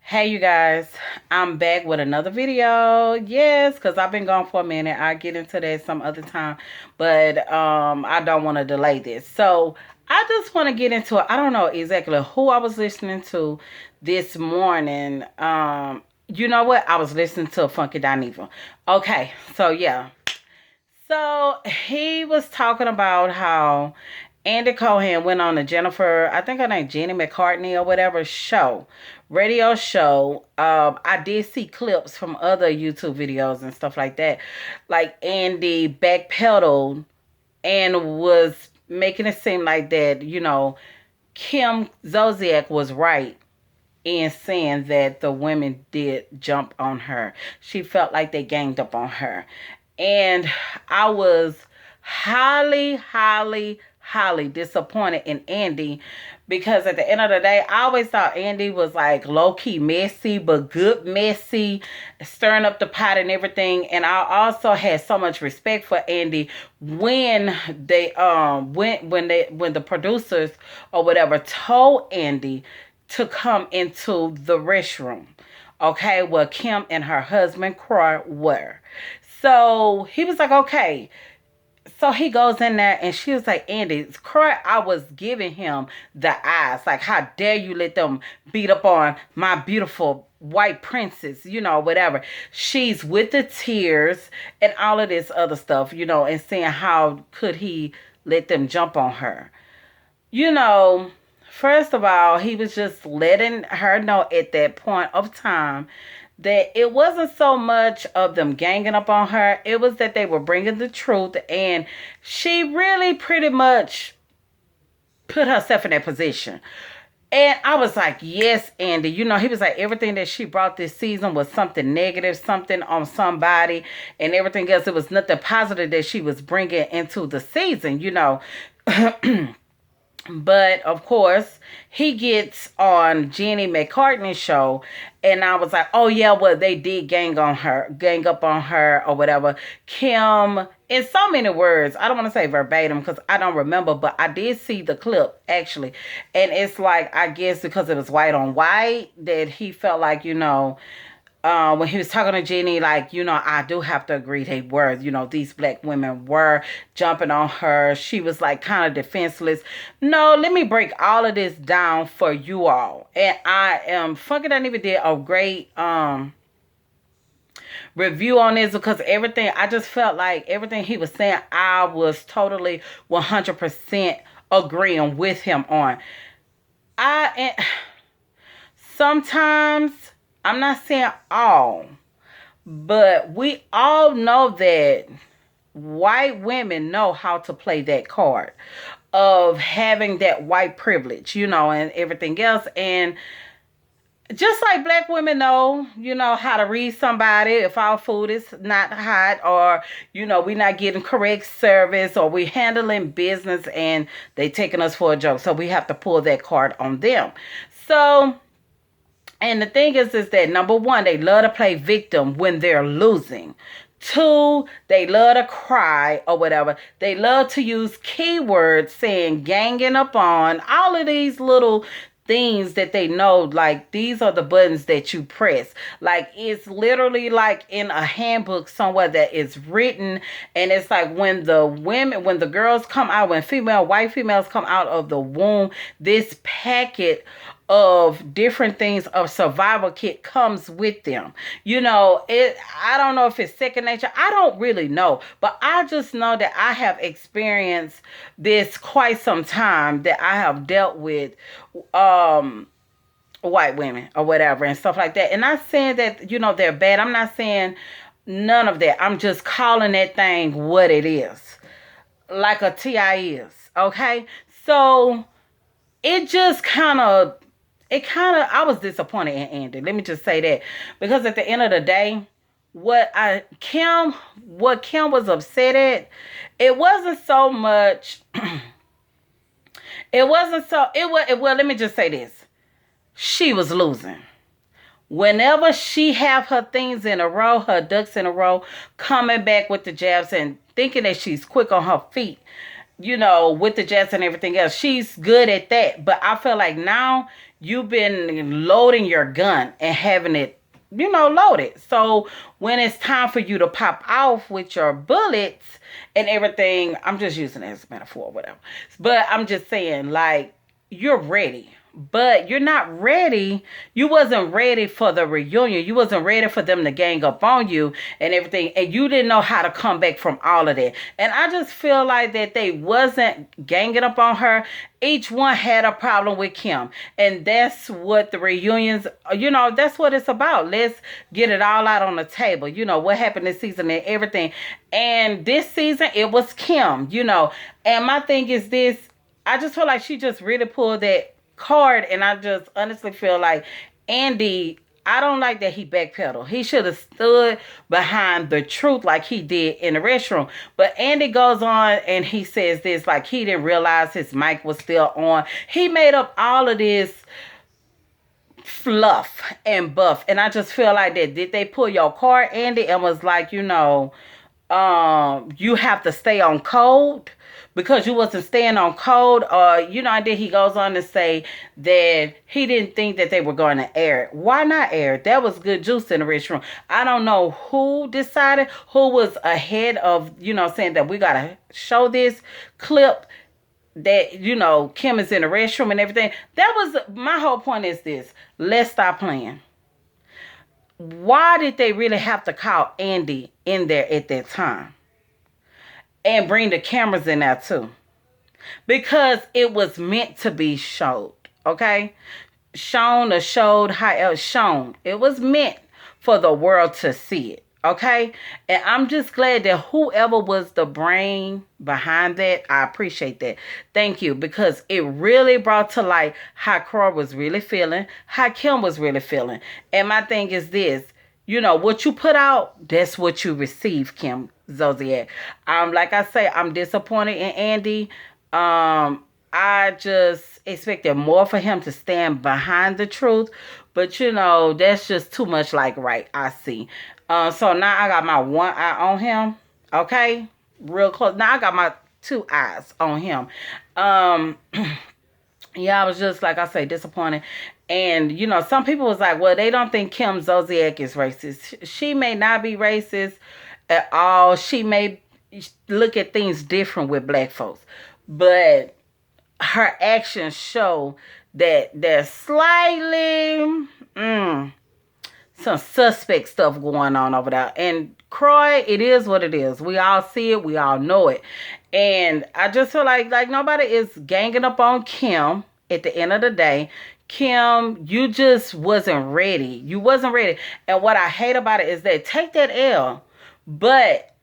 Hey you guys, I'm back with another video. Yes, because I've been gone for a minute. I'll get into that some other time. But I don't want to delay this. So I just want to get into it. I don't know exactly who I was listening to this morning. You know what? I was listening to Funky Dineva. Okay, so yeah. So he was talking about how Andy Cohen went on the Jennifer, I think her name Jenny McCarthy or whatever show, radio show. I did see clips from other YouTube videos and stuff like that. Like Andy backpedaled and was making it seem like that, Kim ZOLCIAK was right in saying that the women did jump on her. She felt like they ganged up on her. And I was highly disappointed in Andy because at the end of the day, I always thought Andy was like low-key messy, but good messy, stirring up the pot and everything. And I also had so much respect for Andy when they when the producers or whatever told Andy to come into the restroom. Okay, well, Kim and her husband, Rhoa, were. So he was like, okay. So he goes in there and she was like, Andy, Rhoa, I was giving him the eyes. Like, how dare you let them beat up on my beautiful white princess, whatever. She's with the tears and all of this other stuff, and saying how could he let them jump on her. You know, First of all, he was just letting her know at that point of time that it wasn't so much of them ganging up on her. It was that they were bringing the truth, and she really pretty much put herself in that position. And I was like, yes, Andy. He was like, everything that she brought this season was something negative, something on somebody, and everything else. It was nothing positive that she was bringing into the season. But of course, he gets on Jenny McCarthy Show, and I was like, oh yeah, well they did gang up on her or whatever. Kim, in so many words, I don't want to say verbatim because I don't remember, but I did see the clip actually, and it's like I guess because it was white on white that he felt like when he was talking to Jenny, like, I do have to agree they were, these black women were jumping on her. She was like kind of defenseless. No, let me break all of this down for you all. And I am fucking I even did a great review on this because everything, I just felt like everything he was saying, I was totally 100% agreeing with him on. And sometimes, I'm not saying all, but we all know that white women know how to play that card of having that white privilege, and everything else. And just like black women know, how to read somebody if our food is not hot, or, we're not getting correct service, or we handling business and they taking us for a joke. So we have to pull that card on them. So, and the thing is that number one, they love to play victim when they're losing. Two, they love to cry or whatever. They love to use keywords saying ganging up on, all of these little things that they know, like these are the buttons that you press. Like it's literally like in a handbook somewhere that is written, and it's like when the girls come out, when white females come out of the womb, this packet of different things of survival kit comes with them. I don't know if it's second nature. I don't really know, but I just know that I have experienced this quite some time, that I have dealt with white women or whatever and stuff like that. And not saying that, they're bad. I'm not saying none of that. I'm just calling that thing what it is. Like a TI is. Okay? So it just I was disappointed in Andy. Let me just say that. Because at the end of the day, what Kim was upset at, it wasn't so much, well, let me just say this. She was losing. Whenever she have her things in a row, her ducks in a row, coming back with the jabs and thinking that she's quick on her feet, with the jets and everything else. She's good at that. But I feel like now you've been loading your gun and having it, loaded. So when it's time for you to pop off with your bullets and everything, I'm just using it as a metaphor or whatever. But I'm just saying, like, you're ready. But you're not ready. You wasn't ready for the reunion. You wasn't ready for them to gang up on you and everything. And you didn't know how to come back from all of that. And I just feel like that they wasn't ganging up on her. Each one had a problem with Kim. And that's what the reunions, that's what it's about. Let's get it all out on the table. What happened this season and everything. And this season, it was Kim, And my thing is this. I just feel like she just really pulled that card, and I just honestly feel like Andy, I don't like that he backpedaled. He should have stood behind the truth like he did in the restroom. But Andy goes on and he says this, like he didn't realize his mic was still on. He made up all of this fluff and buff, and I just feel like that. Did they pull your card, Andy, and was like, you have to stay on code? Because you wasn't staying on code, and then he goes on to say that he didn't think that they were going to air it. Why not air it? That was good juice in the rich room. I don't know who decided, who was ahead of, saying that we got to show this clip that, Kim is in the restroom and everything. That was, my whole point is this. Let's stop playing. Why did they really have to call Andy in there at that time? And bring the cameras in there too. Because it was meant to be showed. Okay? Shown or showed, however, shown. It was meant for the world to see it. Okay? And I'm just glad that whoever was the brain behind that, I appreciate that. Thank you. Because it really brought to light how Rhoa was really feeling, how Kim was really feeling. And my thing is this. What you put out, that's what you receive, Kim ZOLCIAK. Like I say, I'm disappointed in Andy. I just expected more for him to stand behind the truth. But, that's just too much like right, I see. So now I got my one eye on him. Okay? Real close. Now I got my two eyes on him. Yeah, I was just, like I say, disappointed. And, some people was like, well, they don't think Kim ZOLCIAK is racist. She may not be racist at all. She may look at things different with black folks. But her actions show that there's slightly some suspect stuff going on over there. And Rhoa, it is what it is. We all see it. We all know it. And I just feel like nobody is ganging up on Kim at the end of the day. Kim, you just wasn't ready. You wasn't ready. And what I hate about it is that take that L. But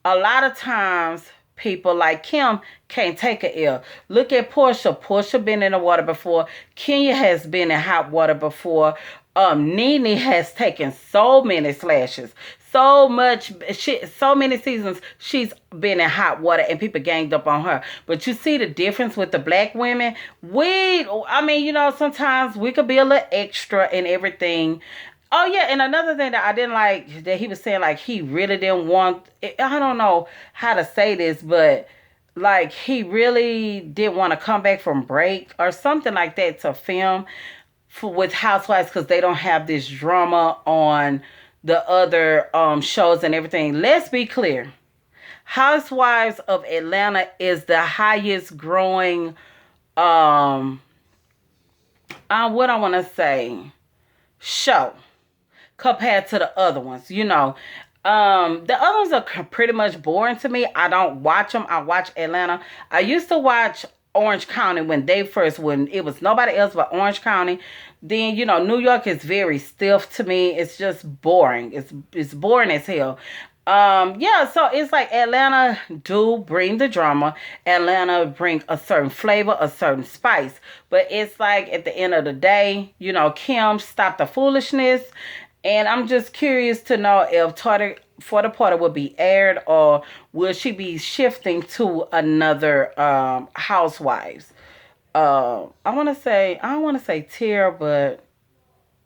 a lot of times people like Kim can't take a L. Look at Portia. Portia been in the water before. Kenya has been in hot water before. Nene has taken so many slashes. So many seasons she's been in hot water and people ganged up on her. But you see the difference with the black women? Sometimes we could be a little extra and everything. Oh, yeah, and another thing that I didn't like, that he was saying, like, he really didn't want, I don't know how to say this, but, like, he really didn't want to come back from break or something like that to film with Housewives because they don't have this drama on the other shows and everything. Let's be clear. Housewives of Atlanta is the highest growing, what I want to say, show compared to the other ones. The other ones are pretty much boring to me. I don't watch them. I watch Atlanta. I used to watch Orange County when it was nobody else but Orange County. Then, New York is very stiff to me. It's just boring. It's boring as hell. So it's like Atlanta do bring the drama. Atlanta bring a certain flavor, a certain spice. But it's like at the end of the day, Kim stopped the foolishness. And I'm just curious to know if For the Party will be aired, or will she be shifting to another Housewives? I don't want to say tier, but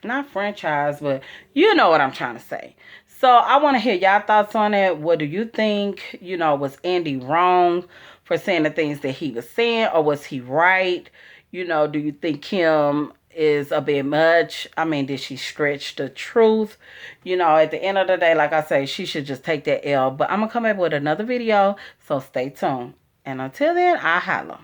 not franchise, but you know what I'm trying to say. So I want to hear y'all thoughts on it. What do you think? Was Andy wrong for saying the things that he was saying, or was he right? Do you think Kim is a bit much. I mean, did she stretch the truth? You know, at the end of the day, like I say, she should just take that L. But I'm going to come back with another video, so stay tuned. And until then, I'll holla.